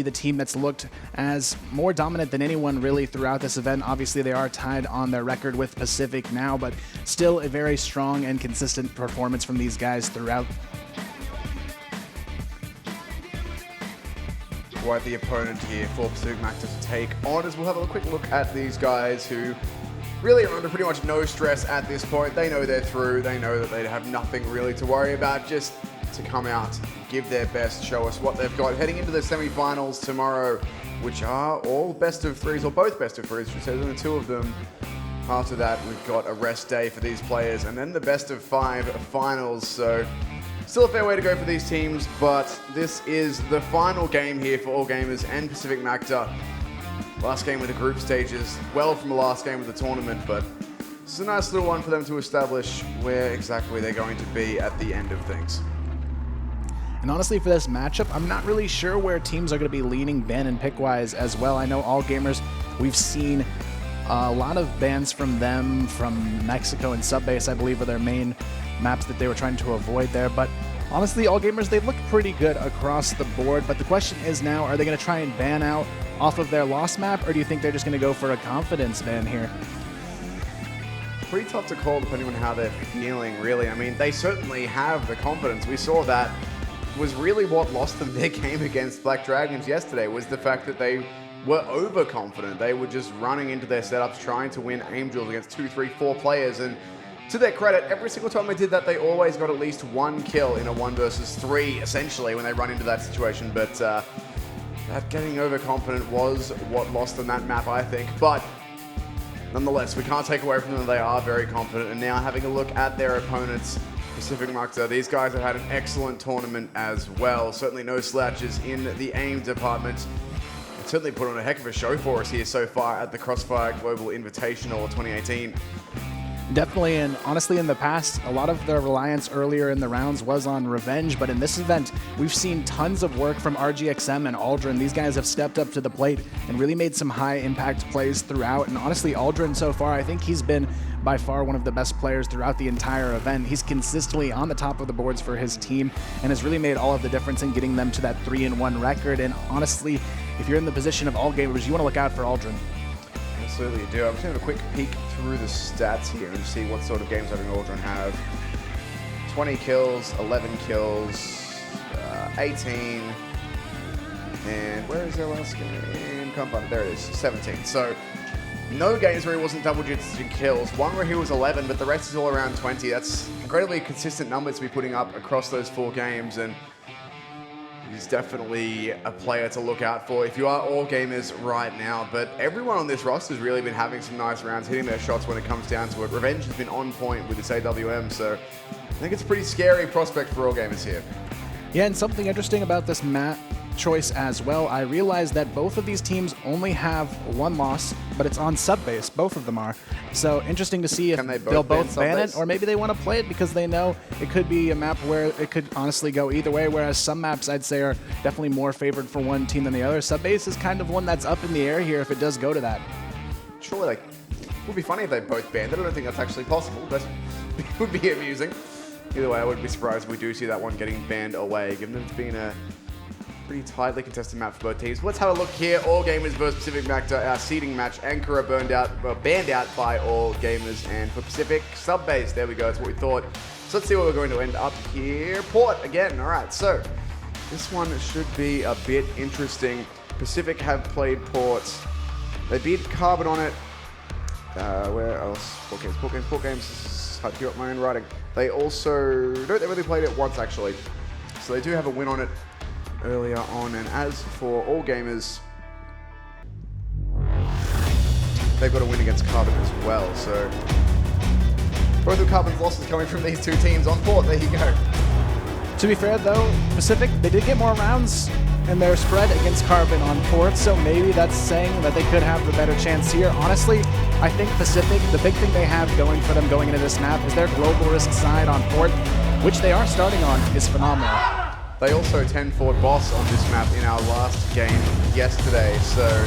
the team that's looked as more dominant than anyone really throughout this event. Obviously, they are tied on their record with Pacific now, but still a very strong and consistent performance from these guys throughout. Quite the opponent here for Pacific Macta to take on, as we'll have a quick look at these guys who really are under pretty much no stress at this point. They know they're through. They know that they have nothing really to worry about. Just to come out, give their best, show us what they've got. Heading into the semi-finals tomorrow, which are all best of threes, or both best of threes, which says only two of them. After that, we've got a rest day for these players, and then the best of 5 finals. So still a fair way to go for these teams, but this is the final game here for All Gamers and Pacific Macta. Last game of the group stages, well from the last game of the tournament, but this is a nice little one for them to establish where exactly they're going to be at the end of things. And honestly, for this matchup, I'm not really sure where teams are going to be leaning ban and pick-wise as well. I know All Gamers, we've seen a lot of bans from them, from Mexico and Subbase, I believe, are their main maps that they were trying to avoid there. But honestly, All Gamers, they've looked pretty good across the board. But the question is now, are they going to try and ban out off of their lost map, or do you think they're just going to go for a confidence ban here? Pretty tough to call depending on how they're feeling, really. I mean, they certainly have the confidence. We saw that was really what lost them their game against Black Dragons yesterday, was the fact that they were overconfident. They were just running into their setups, trying to win aim duels against 2, 3, 4 players. And to their credit, every single time they did that, they always got at least 1 kill in a 1 versus 3, essentially, when they run into that situation. But that getting overconfident was what lost them that map, I think. But nonetheless, we can't take away from them. They are very confident. And now having a look at their opponents, Pacific Macta, these guys have had an excellent tournament as well. Certainly no slouches in the aim department. They've certainly put on a heck of a show for us here so far at the CROSSFIRE Global Invitational 2018. Definitely, and honestly, in the past, a lot of their reliance earlier in the rounds was on revenge, but in this event, we've seen tons of work from RGXM and Aldrin. These guys have stepped up to the plate and really made some high-impact plays throughout, and honestly, Aldrin so far, I think he's been by far one of the best players throughout the entire event. He's consistently on the top of the boards for his team and has really made all of the difference in getting them to that 3-1 record, and honestly, if you're in the position of All Gamers, you want to look out for Aldrin. Absolutely, you do. I'm just going to have a quick peek through the stats here and see what sort of games having Aldrin have. 20 kills, 11 kills, 18, and where is their last game? Can't find it. There it is, 17. So no games where he wasn't double digits in kills. One where he was 11, but the rest is all around 20. That's incredibly consistent numbers to be putting up across those 4 games, and he's definitely a player to look out for if you are All Gamers right now. But everyone on this roster has really been having some nice rounds, hitting their shots when it comes down to it. Revenge has been on point with this AWM, so I think it's a pretty scary prospect for All Gamers here. Yeah, and something interesting about this map choice as well, I realized that both of these teams only have 1 loss, but it's on Subbase. Both of them are. So interesting to see if they'll both ban it, or maybe they want to play it because they know it could be a map where it could honestly go either way, whereas some maps I'd say are definitely more favored for one team than the other. Subbase is kind of one that's up in the air here if it does go to that. Surely, like, it would be funny if they both banned it. I don't think that's actually possible, but it would be amusing. Either way, I wouldn't be surprised if we do see that one getting banned away, given that it's been a pretty tightly contested map for both teams. Let's have a look here. All Gamers versus Pacific Macta, our seeding match. Ankara banned out by All Gamers, and for Pacific, Subbase. There we go. That's what we thought. So let's see where we're going to end up here. Port again. All right. So this one should be a bit interesting. Pacific have played Port. They beat Carbon on it. Where else? Port games. This is hard to keep up my own writing. They also they really played it once actually. So they do have a win on it earlier on, and as for All Gamers, they've got a win against Carbon as well, so both of Carbon's losses coming from these 2 teams on Port. There you go. To be fair though, Pacific, they did get more rounds in their spread against Carbon on Port, so maybe that's saying that they could have the better chance here. Honestly, I think Pacific, the big thing they have going for them going into this map is their global risk side on Port, which they are starting on, is phenomenal. They also 10-4 boss on this map in our last game yesterday, so I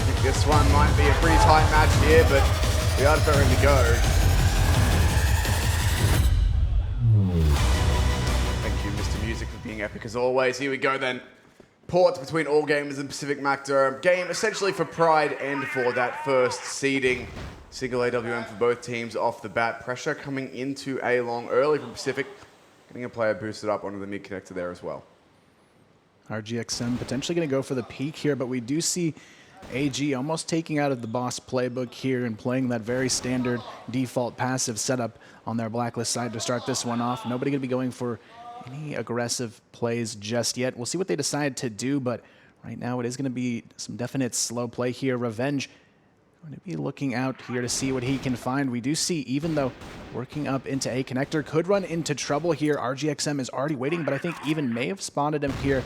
think this one might be a pretty tight match here, but we are preparing to go. Thank you, Mr. Music, for being epic as always. Here we go then. ports between All Gamers and Pacific Macta. A game essentially for pride and for that first seeding. Single AWM for both teams off the bat. Pressure coming into A long early from Pacific. Getting a player boosted up onto the mid connector there as well. RGXM potentially going to go for the peak here, but we do see AG almost taking out of the boss playbook here and playing that very standard default passive setup on their blacklist side to start this one off. Nobody going to be going for any aggressive plays just yet. We'll see what they decide to do, but right now it is going to be some definite slow play here. Revenge going to be looking out here to see what he can find. We do see, even though working up into A connector, could run into trouble here. RGXM is already waiting, but I think even may have spotted him here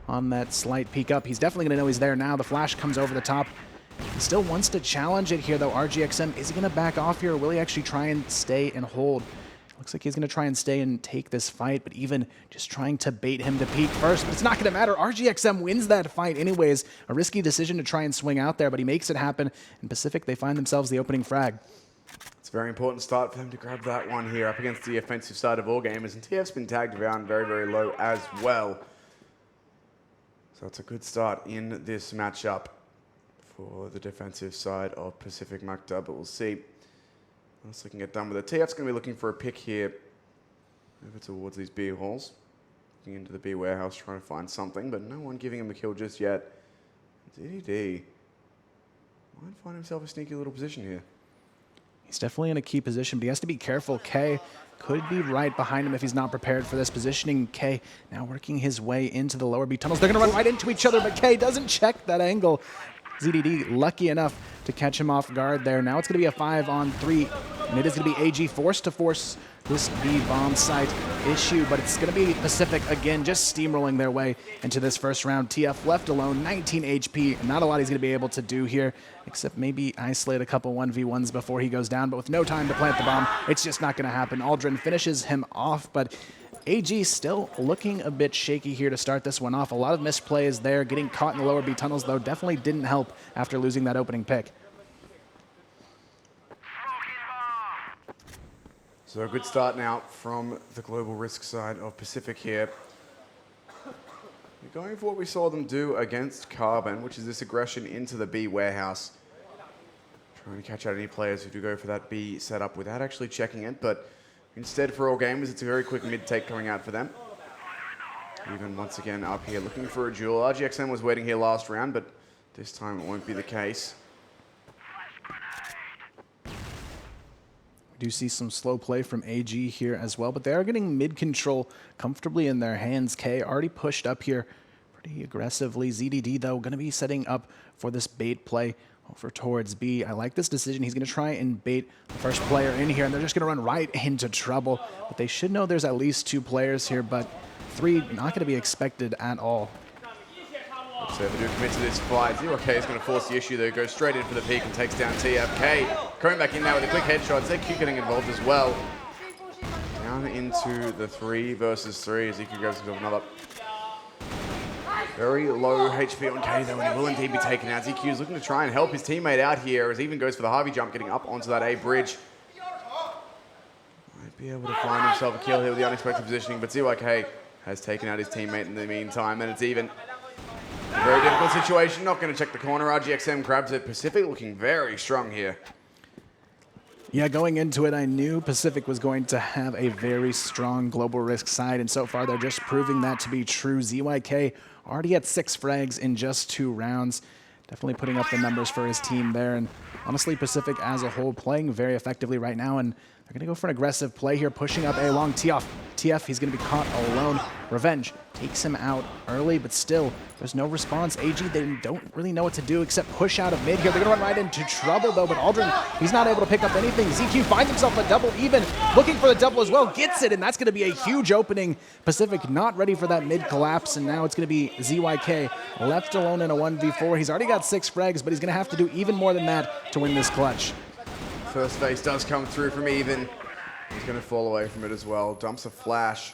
on that slight peek up. He's definitely going to know he's there now. The flash comes over the top. He still wants to challenge it here, though. RGXM, is he going to back off here, or will he actually try and stay and hold? Looks like he's going to try and stay and take this fight, but even just trying to bait him to peek first. But it's not going to matter. RGXM wins that fight anyways. A risky decision to try and swing out there, but he makes it happen. In Pacific, they find themselves the opening frag. It's a very important start for them to grab that one here up against the offensive side of All Gamers. And TF's been tagged around very, very low as well. So it's a good start in this matchup for the defensive side of Pacific Macta, but we'll see. Once they can get done with it. TF's going to be looking for a pick here over towards these B halls. Looking into the B warehouse, trying to find something, but no one giving him a kill just yet. DDD might find himself a sneaky little position here. He's definitely in a key position, but he has to be careful. K could be right behind him if he's not prepared for this positioning. K now working his way into the lower B tunnels. They're going to run right into each other, but K doesn't check that angle. ZDD lucky enough to catch him off guard there. Now it's going to be a 5-on-3, and it is going to be AG forced to force this B bomb site issue, but it's going to be Pacific again, just steamrolling their way into this first round. TF left alone, 19 HP, and not a lot he's going to be able to do here, except maybe isolate a couple 1v1s before he goes down, but with no time to plant the bomb, it's just not going to happen. Aldrin finishes him off, but AG still looking a bit shaky here to start this one off. A lot of misplays there. Getting caught in the lower B tunnels, though, definitely didn't help after losing that opening pick. So a good start now from the global risk side of Pacific here. We're going for what we saw them do against Carbon, which is this aggression into the B warehouse. Trying to catch out any players who do go for that B setup without actually checking it, but instead, for All Gamers, it's a very quick mid-take coming out for them. Even once again up here looking for a duel. RGXM was waiting here last round, but this time it won't be the case. We do see some slow play from AG here as well, but they are getting mid-control comfortably in their hands. K already pushed up here pretty aggressively. ZDD, though, going to be setting up for this bait play over towards B. I like this decision. He's going to try and bait the first player in here, and they're just going to run right into trouble. But they should know there's at least 2 players here, but 3 not going to be expected at all. So if they do commit to this fight, ZYK is going to force the issue though. Goes straight in for the peak and takes down TFK. Coming back in now with a quick headshot. ZQ getting involved as well. Down into the 3 versus 3 as ZQ goes into another. Very low HP on K though, and he will indeed be taken out. ZQ is looking to try and help his teammate out here as he even goes for the Harvey jump, getting up onto that A bridge. Might be able to find himself a kill here with the unexpected positioning, but ZYK has taken out his teammate in the meantime, and it's even. A very difficult situation, not going to check the corner. RGXM grabs it. Pacific looking very strong here. Yeah, going into it, I knew Pacific was going to have a very strong global risk side, and so far they're just proving that to be true. ZYK already at 6 frags in just 2 rounds. Definitely putting up the numbers for his team there, and honestly, Pacific as a whole playing very effectively right now, and they're going to go for an aggressive play here, pushing up A long. TF, he's going to be caught alone. Revenge takes him out early, but still, there's no response. AG, they don't really know what to do except push out of mid here. They're going to run right into trouble, though, but Aldrin, he's not able to pick up anything. ZQ finds himself a double even, looking for the double as well, gets it, and that's going to be a huge opening. Pacific not ready for that mid collapse, and now it's going to be ZYK left alone in a 1v4. He's already got 6 frags, but he's going to have to do even more than that to win this clutch. First face does come through from Even. He's going to fall away from it as well. Dumps a flash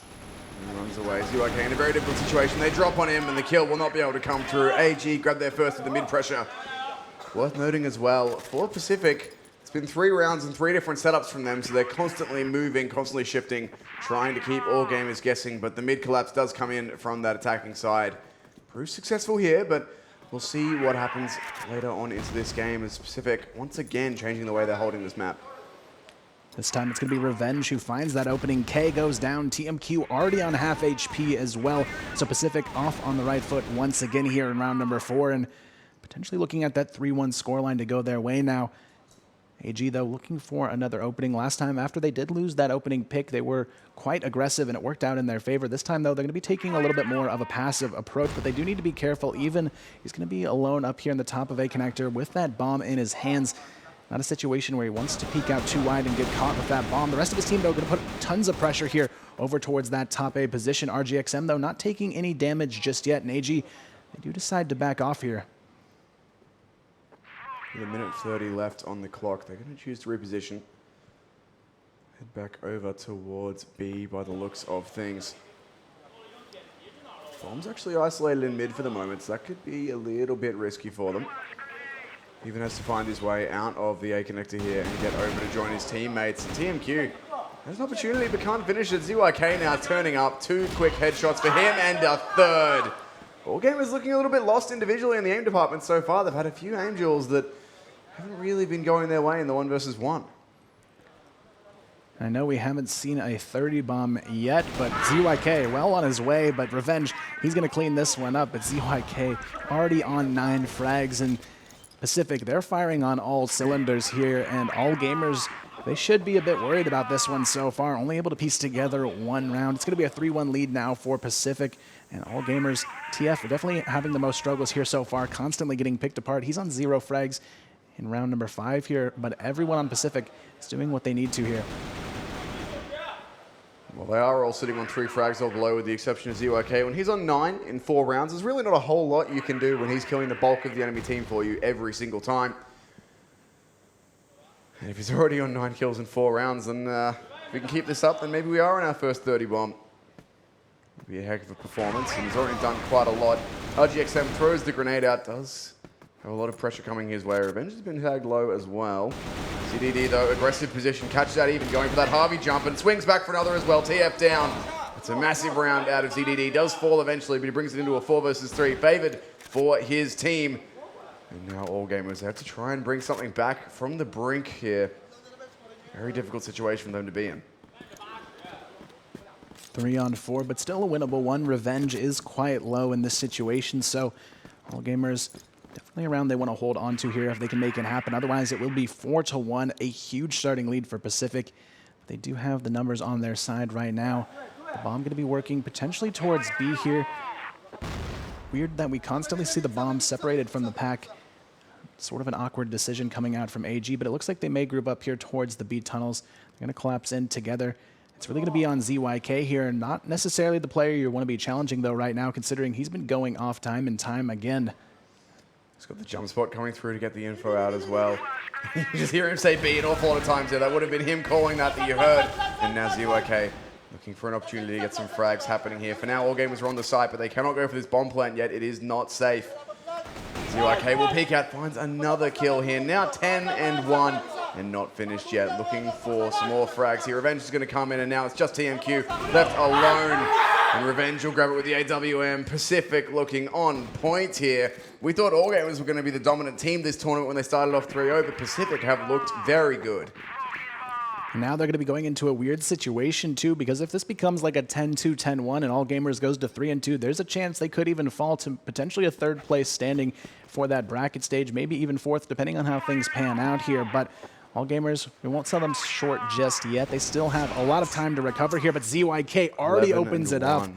and runs away. ZYK in a very difficult situation. They drop on him and the kill will not be able to come through. AG grabbed their first with the mid pressure. Worth noting as well, for Pacific, it's been 3 rounds and 3 different setups from them, so they're constantly moving, constantly shifting, trying to keep All Gamers guessing, but the mid collapse does come in from that attacking side. proved successful here, but we'll see what happens later on into this game as Pacific once again changing the way they're holding this map. This time it's going to be Revenge who finds that opening. K goes down. TMQ already on half HP as well. So Pacific off on the right foot once again here in round number 4 and potentially looking at that 3-1 scoreline to go their way now. AG, though, looking for another opening. Last time, after they did lose that opening pick, they were quite aggressive, and it worked out in their favor. This time, though, they're going to be taking a little bit more of a passive approach, but they do need to be careful. Even he's going to be alone up here in the top of A connector with that bomb in his hands. Not a situation where he wants to peek out too wide and get caught with that bomb. The rest of his team, though, going to put tons of pressure here over towards that top A position. RGXM, though, not taking any damage just yet, and AG, they do decide to back off here. With a minute 30 left on the clock, they're going to choose to reposition. Head back over towards B by the looks of things. Bomb's actually isolated in mid for the moment, so that could be a little bit risky for them. Even has to find his way out of the A connector here and get over to join his teammates. And TMQ has an opportunity but can't finish it. ZYK now turning up. 2 quick headshots for him and a third. All gamers looking a little bit lost individually in the aim department so far. They've had a few aim duels that haven't really been going their way in the 1 versus 1. I know we haven't seen a 30 bomb yet, but ZYK well on his way, but Revenge, he's going to clean this one up. But ZYK already on 9 frags, and Pacific, they're firing on all cylinders here, and all gamers, they should be a bit worried about this one so far. Only able to piece together 1 round. It's going to be a 3-1 lead now for Pacific, and all gamers, TF are definitely having the most struggles here so far, constantly getting picked apart. He's on 0 frags in round number 5 here, but everyone on Pacific is doing what they need to here. Well, they are all sitting on 3 frags or below with the exception of ZYK. When he's on 9 in 4 rounds, there's really not a whole lot you can do when he's killing the bulk of the enemy team for you every single time. And if he's already on 9 kills in 4 rounds, then if we can keep this up, then maybe we are on our first 30 bomb. It'll be a heck of a performance, and he's already done quite a lot. RGXM throws the grenade out, does have a lot of pressure coming his way. Revenge has been tagged low as well. CDD, though, aggressive position, catches that even, going for that Harvey jump, and swings back for another as well. TF down. It's a massive round out of CDD. Does fall eventually, but he brings it into a 4 versus 3. Favored for his team. And now all gamers have to try and bring something back from the brink here. Very difficult situation for them to be in. 3 on 4, but still a winnable one. Revenge is quite low in this situation, so all gamers definitely a round they want to hold on to here if they can make it happen. Otherwise, it will be 4-1, a huge starting lead for Pacific. They do have the numbers on their side right now. The bomb going to be working potentially towards B here. Weird that we constantly see the bomb separated from the pack. Sort of an awkward decision coming out from AG, but it looks like they may group up here towards the B tunnels. They're going to collapse in together. It's really going to be on ZYK here. Not necessarily the player you want to be challenging, though, right now, considering he's been going off time and time again. He's got the jump spot coming through to get the info out as well. You just hear him say B an awful lot of times there. That would have been him calling that you heard. And now ZYK looking for an opportunity to get some frags happening here. For now, all gamers are on the site, but they cannot go for this bomb plant yet. It is not safe. ZYK will peek out, finds another kill here. Now 10-1 and not finished yet. Looking for some more frags here. Revenge is going to come in, and now it's just TMQ left alone. And Revenge will grab it with the AWM. Pacific looking on point here. We thought all gamers were going to be the dominant team this tournament when they started off 3-0, but Pacific have looked very good. Now they're going to be going into a weird situation, too, because if this becomes like a 10-2, 10-1 and all gamers goes to 3-2, there's a chance they could even fall to potentially a 3rd place standing for that bracket stage, maybe even 4th, depending on how things pan out here. But all gamers, we won't sell them short just yet. They still have a lot of time to recover here, but ZYK already opens it up.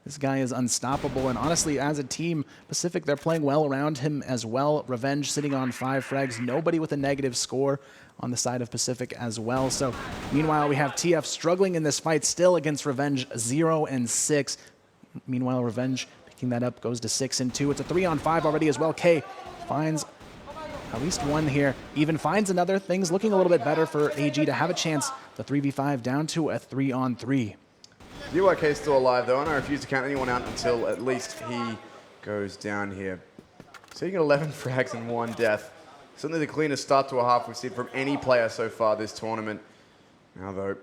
This guy is unstoppable, and honestly, as a team, Pacific, they're playing well around him as well. Revenge sitting on 5 frags, nobody with a negative score on the side of Pacific as well. So, meanwhile, we have TF struggling in this fight still against Revenge, 0-6. Meanwhile, Revenge picking that up, goes to 6-2. It's a 3-on-5 already as well. K finds at least one here, even finds another. Things looking a little bit better for AG to have a chance. The 3v5 down to a 3-on-3. ZYK is still alive, though, and I refuse to count anyone out until at least he goes down here. So you get 11 frags and 1 death. Certainly the cleanest start to a half we've seen from any player so far this tournament. Now, though,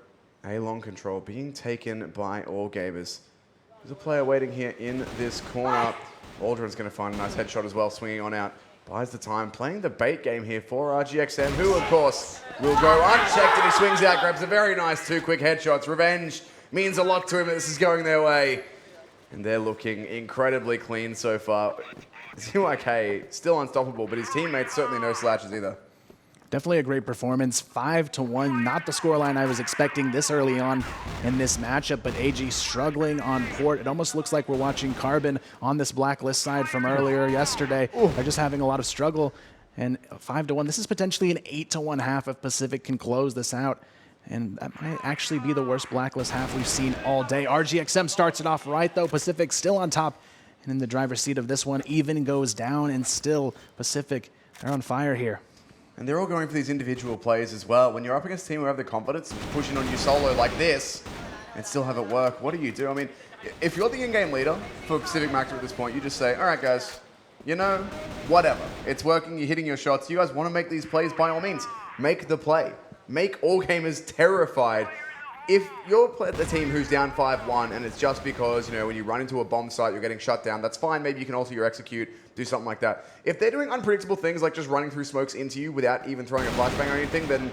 A long control being taken by all gamers. There's a player waiting here in this corner. Aldrin's going to find a nice headshot as well, swinging on out. Buys the time, playing the bait game here for RGXM, who, of course, will go unchecked, and he swings out, grabs a very nice 2 quick headshots. Revenge means a lot to him that this is going their way. And they're looking incredibly clean so far. ZYK still unstoppable, but his teammates certainly no slouches either. Definitely a great performance. 5-1, not the scoreline I was expecting this early on in this matchup, but AG struggling on port. It almost looks like we're watching Carbon on this blacklist side from earlier yesterday. They're just having a lot of struggle. And 5-1, this is potentially an 8-1 half if Pacific can close this out. And that might actually be the worst blacklist half we've seen all day. RGXM starts it off right, though. Pacific still on top and in the driver's seat of this one. Even goes down, and still Pacific, they're on fire here. And they're all going for these individual plays as well. When you're up against a team who have the confidence pushing on you solo like this and still have it work, what do? I mean, if you're the in-game leader for Pacific Macta at this point, you just say, all right, guys, you know, whatever. It's working, you're hitting your shots. You guys want to make these plays, by all means, make the play. Make all gamers terrified. If you're the team who's down 5-1 and it's just because, you know, when you run into a bomb site, you're getting shut down, that's fine. Maybe you can alter your execute, do something like that. If they're doing unpredictable things like just running through smokes into you without even throwing a flashbang or anything, then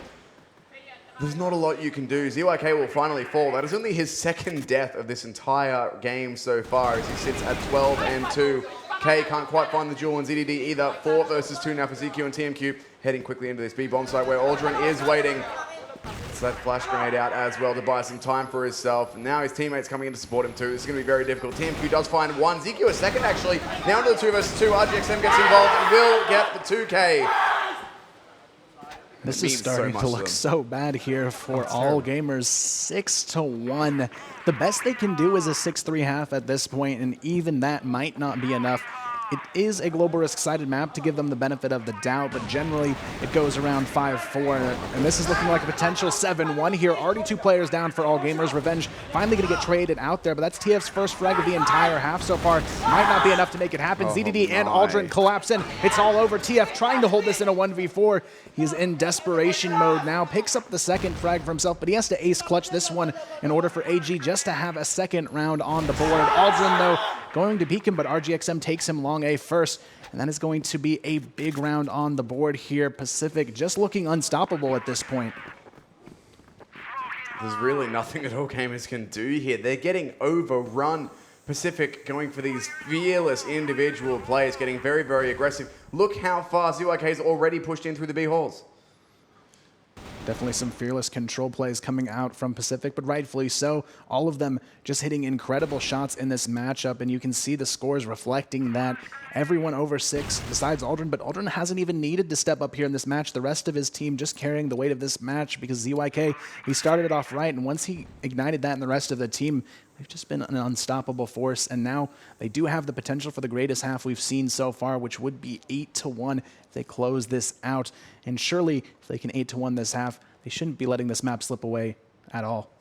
there's not a lot you can do. ZYK will finally fall. That is only his second death of this entire game so far as he sits at 12-2. K can't quite find the jewel on ZDD either. 4 versus 2 now for ZQ and TMQ. Heading quickly into this B bomb site where Aldrin is waiting. It's that flash grenade out as well to buy some time for himself. And now his teammates coming in to support him too. This is going to be very difficult. TMQ does find one. ZQ a second actually. Now into the 2 versus 2. RGXM gets involved and will get the 2K. This is starting to look so bad here for all gamers. 6-1. The best they can do is a 6-3 half at this point, and even that might not be enough. It is a global risk-sided map to give them the benefit of the doubt, but generally it goes around 5-4, and this is looking like a potential 7-1 here. Already 2 players down for all gamers. Revenge finally going to get traded out there, but that's TF's first frag of the entire half so far. Might not be enough to make it happen. ZDD and Aldrin collapse in. It's all over. TF trying to hold this in a 1v4. He's in desperation mode now. Picks up the second frag for himself, but he has to ace clutch this one in order for AG just to have a second round on the board. Aldrin, though, going to peek him, but RGXM takes him long A first, and that is going to be a big round on the board here. Pacific just looking unstoppable at this point. There's really nothing that all gamers can do here. They're getting overrun. Pacific going for these fearless individual plays, getting very, very aggressive. Look how far ZYK's already pushed in through the B halls. Definitely some fearless control plays coming out from Pacific, but rightfully so. All of them just hitting incredible shots in this matchup, and you can see the scores reflecting that. Everyone over 6 besides Aldrin, but Aldrin hasn't even needed to step up here in this match. The rest of his team just carrying the weight of this match because ZYK, he started it off right, and once he ignited that in the rest of the team, they've just been an unstoppable force, and now they do have the potential for the greatest half we've seen so far, which would be 8-1 if they close this out. And surely, if they can 8-1 this half, they shouldn't be letting this map slip away at all.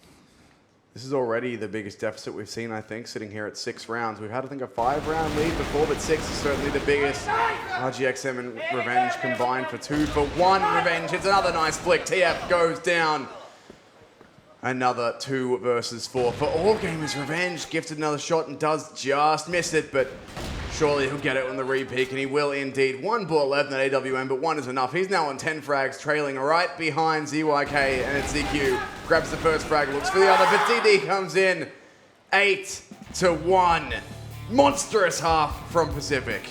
This is already the biggest deficit we've seen, I think, sitting here at 6 rounds. We've had, I think, a 5-round lead before, but 6 is certainly the biggest. RGXM and Revenge combined for 2 for 1. Revenge hits another nice flick. TF goes down. Another 2 versus 4 for all gamers. Revenge gifted another shot and does just miss it, but surely he'll get it on the repeat, and he will indeed. 1 bullet left in AWM, but 1 is enough. He's now on 10 frags, trailing right behind ZYK, and it's ZQ. Grabs the first frag, looks for the other, but DD comes in. 8-1. Monstrous half from Pacific.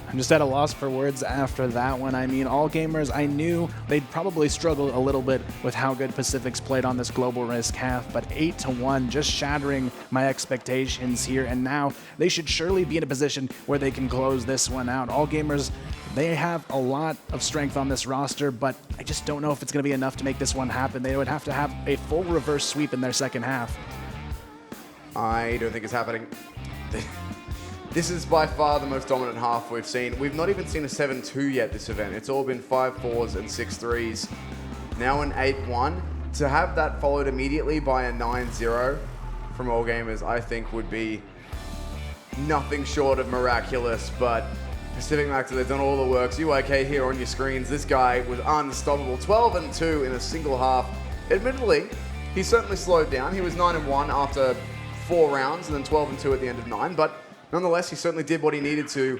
I'm just at a loss for words after that one. I mean, all gamers, I knew they'd probably struggle a little bit with how good Pacific's played on this global risk half, but 8-1, just shattering my expectations here, and now they should surely be in a position where they can close this one out. All gamers, they have a lot of strength on this roster, but I just don't know if it's going to be enough to make this one happen. They would have to have a full reverse sweep in their second half. I don't think it's happening. This is by far the most dominant half we've seen. We've not even seen a 7-2 yet this event. It's all been 5-4s and 6-3s. Now an 8-1. To have that followed immediately by a 9-0 from all gamers, I think would be nothing short of miraculous, but Pacific Macta, they've done all the work. ZYK here on your screens. This guy was unstoppable. 12-2 in a single half. Admittedly, he certainly slowed down. He was 9-1 after 4 rounds and then 12 and 2 at the end of 9. But nonetheless, he certainly did what he needed to.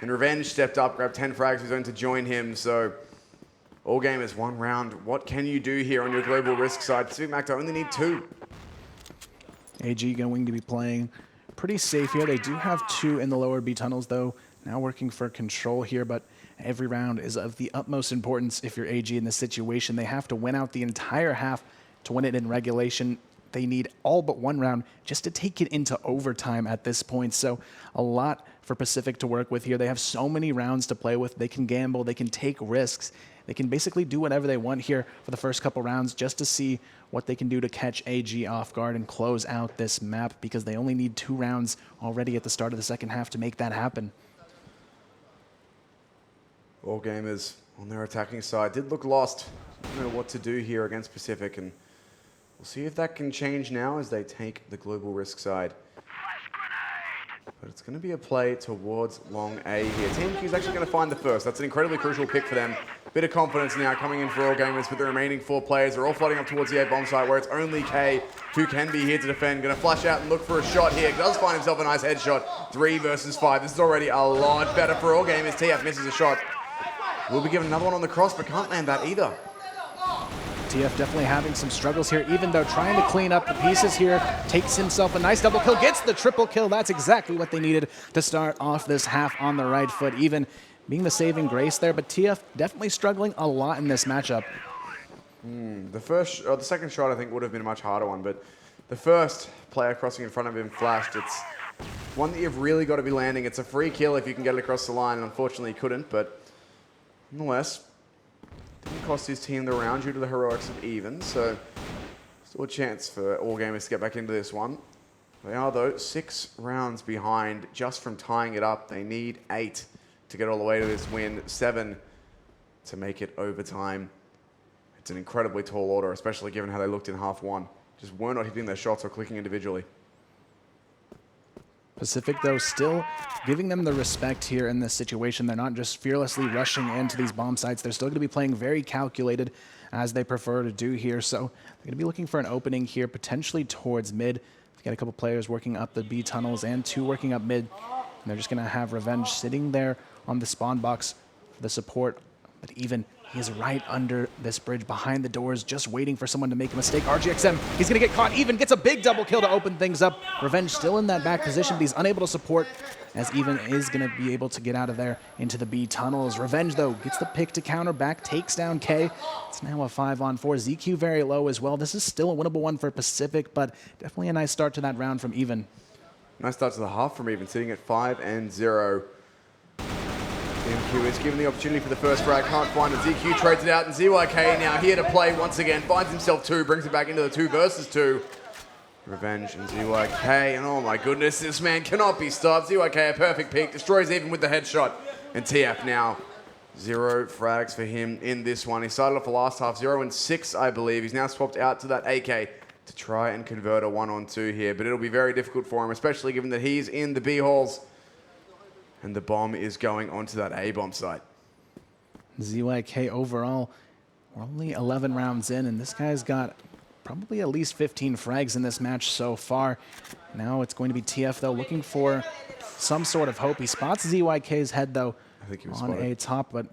And Revenge stepped up, grabbed 10 frags of his own to join him. So all game is 1 round. What can you do here on your global risk side? Pacific Macta only need 2. AG going to be playing pretty safe here. They do have 2 in the lower B tunnels, though. Now working for control here, but every round is of the utmost importance if you're AG in this situation. They have to win out the entire half to win it in regulation. They need all but 1 round just to take it into overtime at this point. So a lot for Pacific to work with here. They have so many rounds to play with. They can gamble. They can take risks. They can basically do whatever they want here for the first couple rounds just to see what they can do to catch AG off guard and close out this map, because they only need 2 rounds already at the start of the second half to make that happen. All gamers on their attacking side did look lost. Don't know what to do here against Pacific, and we'll see if that can change now as they take the global risk side. But it's going to be a play towards long A here. Team Q is actually going to find the first. That's an incredibly crucial pick for them. Bit of confidence now coming in for all gamers, but the remaining 4 players are all flooding up towards the A bomb site, where it's only K who can be here to defend. Going to flash out and look for a shot here. Does find himself a nice headshot. 3 versus 5. This is already a lot better for all gamers. TF misses a shot. Will be given another one on the cross, but can't land that either. TF definitely having some struggles here, even though trying to clean up the pieces here. Takes himself a nice double kill, gets the triple kill. That's exactly what they needed to start off this half on the right foot, even being the saving grace there. But TF definitely struggling a lot in this matchup. The second shot I think would have been a much harder one, but the first player crossing in front of him flashed. It's one that you've really got to be landing. It's a free kill if you can get it across the line, and unfortunately he couldn't, but nonetheless, didn't cost his team the round due to the heroics of even, so still a chance for all gamers to get back into this one. They are, though, 6 rounds behind just from tying it up. They need 8 to get all the way to this win, 7 to make it overtime. It's an incredibly tall order, especially given how they looked in half 1. Just were not hitting their shots or clicking individually. Pacific, though, still giving them the respect here in this situation. They're not just fearlessly rushing into these bomb sites. They're still going to be playing very calculated, as they prefer to do here. So they're going to be looking for an opening here, potentially towards mid. They've got a couple players working up the B tunnels and 2 working up mid. And they're just going to have Revenge sitting there on the spawn box for the support. But even he is right under this bridge behind the doors, just waiting for someone to make a mistake. RGXM, he's going to get caught. Even gets a big double kill to open things up. Revenge still in that back position, but he's unable to support, as Even is going to be able to get out of there into the B tunnels. Revenge, though, gets the pick to counter back, takes down K. It's now a 5-on-4. ZQ very low as well. This is still a winnable one for Pacific, but definitely a nice start to that round from Even. Nice start to the half from Even, sitting at 5-0. ZQ is given the opportunity for the first frag, can't find it. ZQ trades it out, and ZYK now here to play once again. Finds himself 2, brings it back into the 2 versus 2. Revenge and ZYK, and oh my goodness, this man cannot be stopped. ZYK, a perfect peek, destroys Even with the headshot. And TF now, 0 frags for him in this one. He started off the last half 0-6, I believe. He's now swapped out to that AK to try and convert a 1-on-2 here, but it'll be very difficult for him, especially given that he's in the B halls. And the bomb is going onto that A bomb site. ZYK overall, we're only 11 rounds in, and this guy's got probably at least 15 frags in this match so far. Now it's going to be TF, though, looking for some sort of hope. He spots ZYK's head, though, I think he was on spotted. A top, but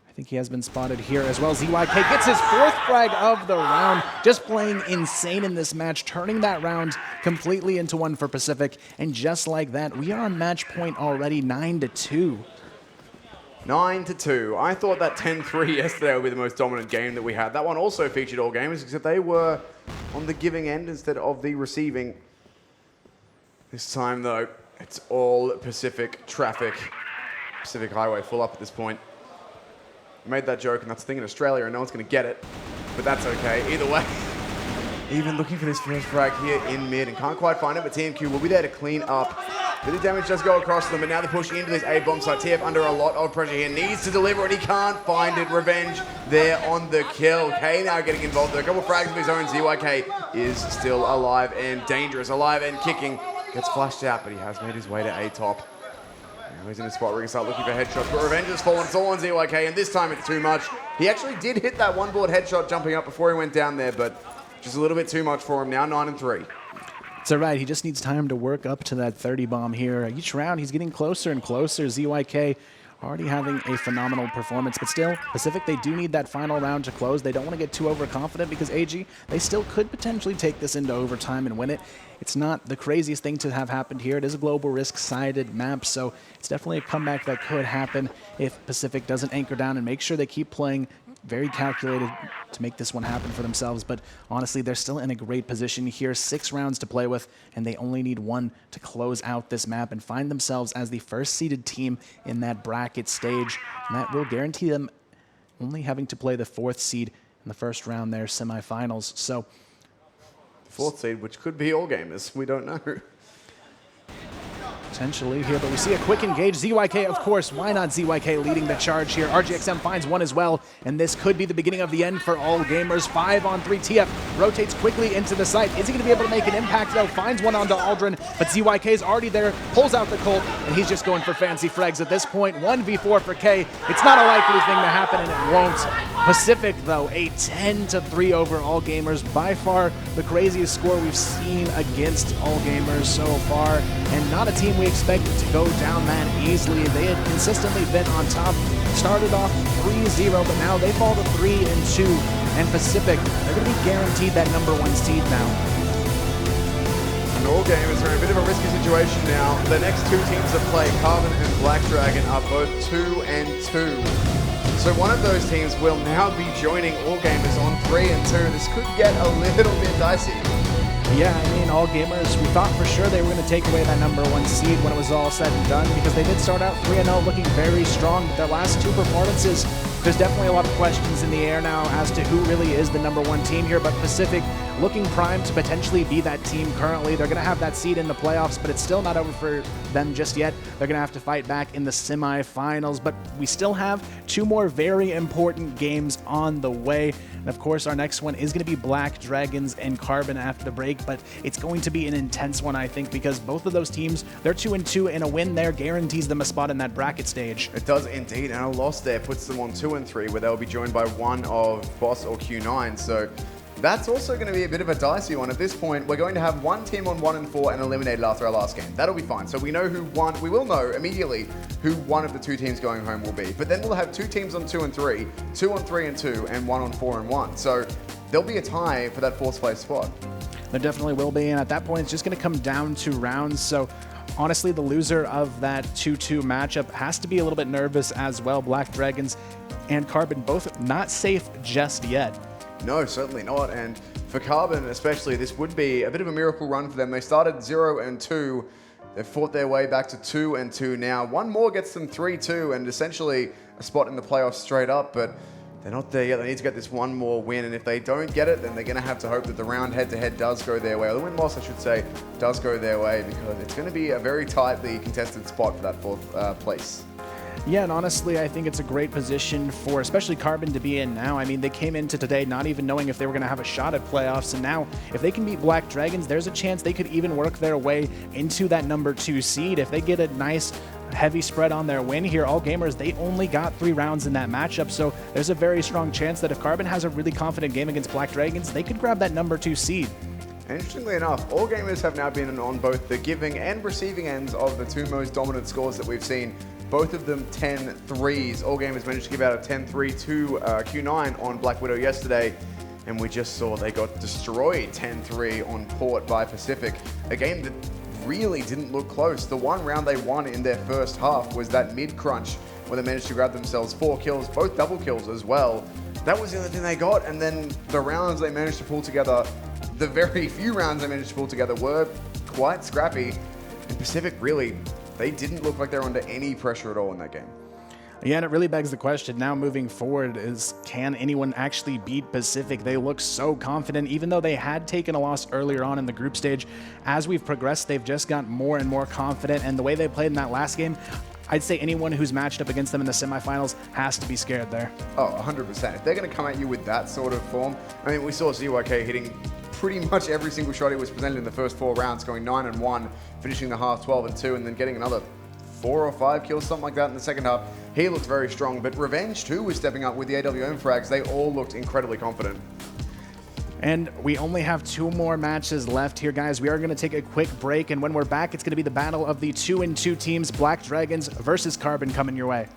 I think he has been spotted here as well. ZYK gets his 4th frag of the round, just playing insane in this match, turning that round completely into one for Pacific. And just like that, we are on match point already, 9-2. 9-2. I thought that 10-3 yesterday would be the most dominant game that we had. That one also featured all gamers, except they were on the giving end instead of the receiving. This time, though, it's all Pacific traffic. Pacific Highway full up at this point. I made that joke, and that's the thing in Australia, and no one's going to get it. But that's okay. Either way, Even looking for this first frag here in mid, and can't quite find it, but TMQ will be there to clean up. Bit of damage does go across them, but now they push into this A bomb site. TF under a lot of pressure here, needs to deliver, and he can't find it. Revenge there on the kill. K now getting involved there. A couple of frags of his own. ZYK is still alive and dangerous, alive and kicking. Gets flashed out, but he has made his way to A top. Now he's in a spot where he can start looking for headshots, but Revenge has fallen. It's all on ZYK, and this time it's too much. He actually did hit that one board headshot jumping up before he went down there, but just a little bit too much for him now. 9-3. So right, he just needs time to work up to that 30 bomb here. Each round, he's getting closer and closer. ZYK already having a phenomenal performance, but still, Pacific, they do need that final round to close. They don't want to get too overconfident because AG, they still could potentially take this into overtime and win it. It's not the craziest thing to have happened here. It is a global risk-sided map, so it's definitely a comeback that could happen if Pacific doesn't anchor down and make sure they keep playing very calculated to make this one happen for themselves. But honestly, they're still in a great position here. 6 rounds to play with, and they only need 1 to close out this map and find themselves as the first seeded team in that bracket stage. And that will guarantee them only having to play the 4th seed in the first round there, semifinals. So 4th seed, which could be All Gamers. We don't know. potentially here, but we see a quick engage. ZYK, of course, why not ZYK leading the charge here? RGXM finds 1 as well, and this could be the beginning of the end for All Gamers. 5-on-3, TF rotates quickly into the site. Is he going to be able to make an impact, though? Finds 1 onto Aldrin, but ZYK is already there, pulls out the Colt, and he's just going for fancy frags at this point. 1v4 for K. It's not a likely thing to happen, and it won't. Pacific, though, a 10-3 over All Gamers. By far the craziest score we've seen against All Gamers so far, and not a team we expected to go down that easily. They had consistently been on top. Started off 3-0, but now they fall to 3-2. And Pacific, they're going to be guaranteed that #1 seed now. And All Gamers are in a bit of a risky situation now. The next 2 teams that play, Carbon and Black Dragon, are both 2-2. So one of those teams will now be joining All Gamers on 3-2. This could get a little bit dicey. Yeah, I mean, All Gamers, we thought for sure they were going to take away that #1 seed when it was all said and done, because they did start out 3-0 looking very strong. But their last 2 performances, there's definitely a lot of questions in the air now as to who really is the #1 team here. But Pacific looking primed to potentially be that team currently. They're going to have that seed in the playoffs, but it's still not over for them just yet. They're going to have to fight back in the semifinals, but we still have 2 more very important games on the way. And of course, our next one is going to be Black Dragons and Carbon after the break, but it's going to be an intense one, I think, because both of those teams, they're 2-2, and a win there guarantees them a spot in that bracket stage. It does indeed, and a loss there puts them on 2-3, where they'll be joined by one of Boss or Q9. So that's also going to be a bit of a dicey one. At this point, we're going to have one team on 1-4 and eliminated after our last game. That'll be fine. So we know who won. We will know immediately who one of the 2 teams going home will be. But then we'll have 2 teams on 2-3, 2 on 3-2, and 1 on 4-1. So there'll be a tie for that 4th place spot. There definitely will be, and at that point, it's just going to come down to rounds. So honestly, the loser of that 2-2 matchup has to be a little bit nervous as well. Black Dragons and Carbon both not safe just yet. No, certainly not. And for Carbon especially, this would be a bit of a miracle run for them. They started 0-2. They've fought their way back to 2-2 now. One more gets them 3-2 and essentially a spot in the playoffs straight up, but they're not there yet. They need to get this one more win, and if they don't get it, then they're going to have to hope that the round head-to-head does go their way, or the win-loss, I should say, does go their way, because it's going to be a very tightly contested spot for that 4th place. Yeah, and honestly, I think it's a great position for especially Carbon to be in now. I mean, they came into today not even knowing if they were going to have a shot at playoffs, and now if they can beat Black Dragons, there's a chance they could even work their way into that #2 seed. If they get a nice heavy spread on their win here, All Gamers, they only got 3 rounds in that matchup, so there's a very strong chance that if Carbon has a really confident game against Black Dragons, they could grab that #2 seed. And interestingly enough, All Gamers have now been on both the giving and receiving ends of the 2 most dominant scores that we've seen. Both of them 10-3s. All Gamers managed to give out a 10-3 to Q9 on Black Widow yesterday, and we just saw they got destroyed 10-3 on Port by Pacific. A game that really didn't look close. The one round they won in their first half was that mid-crunch where they managed to grab themselves 4 kills, both double kills as well. That was the only thing they got, and then the rounds they managed to pull together, the very few rounds they managed to pull together were quite scrappy. And Pacific really, they didn't look like they were under any pressure at all in that game. Yeah, and it really begs the question now moving forward is, can anyone actually beat Pacific? They look so confident, even though they had taken a loss earlier on in the group stage. As we've progressed, they've just gotten more and more confident, and the way they played in that last game, I'd say anyone who's matched up against them in the semifinals has to be scared there. Oh, 100%. If they're going to come at you with that sort of form, I mean, we saw ZYK hitting pretty much every single shot he was presented in the first 4 rounds, going 9-1, finishing the half 12-2, and then getting another 4 or 5 kills, something like that in the second half. He looked very strong, but Revenge too was stepping up with the AWM frags. They all looked incredibly confident. And we only have 2 more matches left here, guys. We are going to take a quick break, and when we're back, it's going to be the battle of the 2-2 teams, Black Dragons versus Carbon, coming your way.